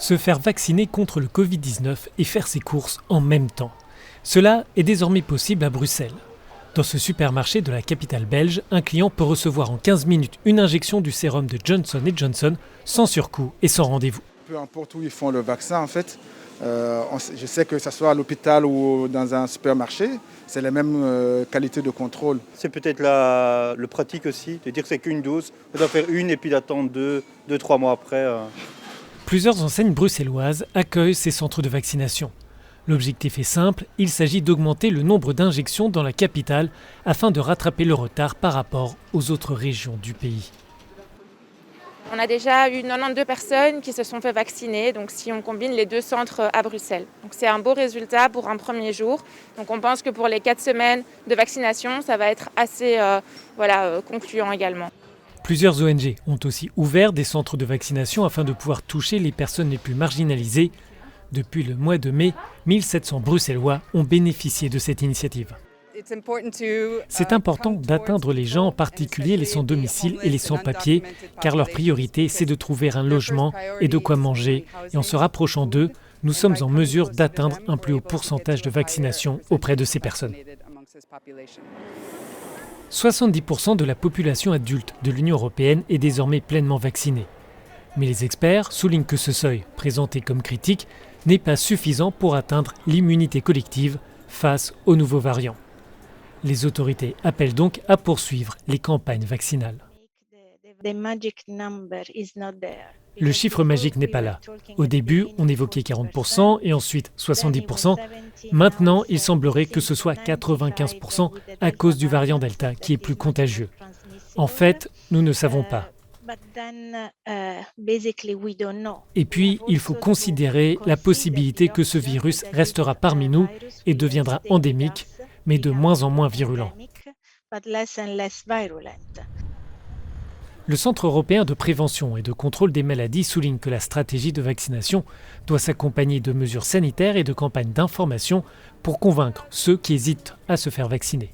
Se faire vacciner contre le Covid-19 et faire ses courses en même temps. Cela est désormais possible à Bruxelles. Dans ce supermarché de la capitale belge, un client peut recevoir en 15 minutes une injection du sérum de Johnson & Johnson sans surcoût et sans rendez-vous. Peu importe où ils font le vaccin, en fait, je sais que ce soit à l'hôpital ou dans un supermarché, c'est la même qualité de contrôle. C'est peut-être le pratique aussi, de dire que c'est qu'une dose, on doit faire une et puis d'attendre 2-3 mois après. Plusieurs enseignes bruxelloises accueillent ces centres de vaccination. L'objectif est simple, il s'agit d'augmenter le nombre d'injections dans la capitale afin de rattraper le retard par rapport aux autres régions du pays. On a déjà eu 92 personnes qui se sont fait vacciner, donc si on combine les deux centres à Bruxelles. Donc c'est un beau résultat pour un premier jour. Donc on pense que pour les 4 semaines de vaccination, ça va être assez concluant également. Plusieurs ONG ont aussi ouvert des centres de vaccination afin de pouvoir toucher les personnes les plus marginalisées. Depuis le mois de mai, 1700 Bruxellois ont bénéficié de cette initiative. C'est important d'atteindre les gens, en particulier les sans-domicile et les sans-papiers, car leur priorité, c'est de trouver un logement et de quoi manger. Et en se rapprochant d'eux, nous sommes en mesure d'atteindre un plus haut pourcentage de vaccination auprès de ces personnes. 70% de la population adulte de l'Union européenne est désormais pleinement vaccinée. Mais les experts soulignent que ce seuil, présenté comme critique, n'est pas suffisant pour atteindre l'immunité collective face aux nouveaux variants. Les autorités appellent donc à poursuivre les campagnes vaccinales. Le chiffre magique n'est pas là. Au début, on évoquait 40% et ensuite 70%. Maintenant, il semblerait que ce soit 95% à cause du variant Delta qui est plus contagieux. En fait, nous ne savons pas. Et puis, il faut considérer la possibilité que ce virus restera parmi nous et deviendra endémique, mais de moins en moins virulent. Le Centre européen de prévention et de contrôle des maladies souligne que la stratégie de vaccination doit s'accompagner de mesures sanitaires et de campagnes d'information pour convaincre ceux qui hésitent à se faire vacciner.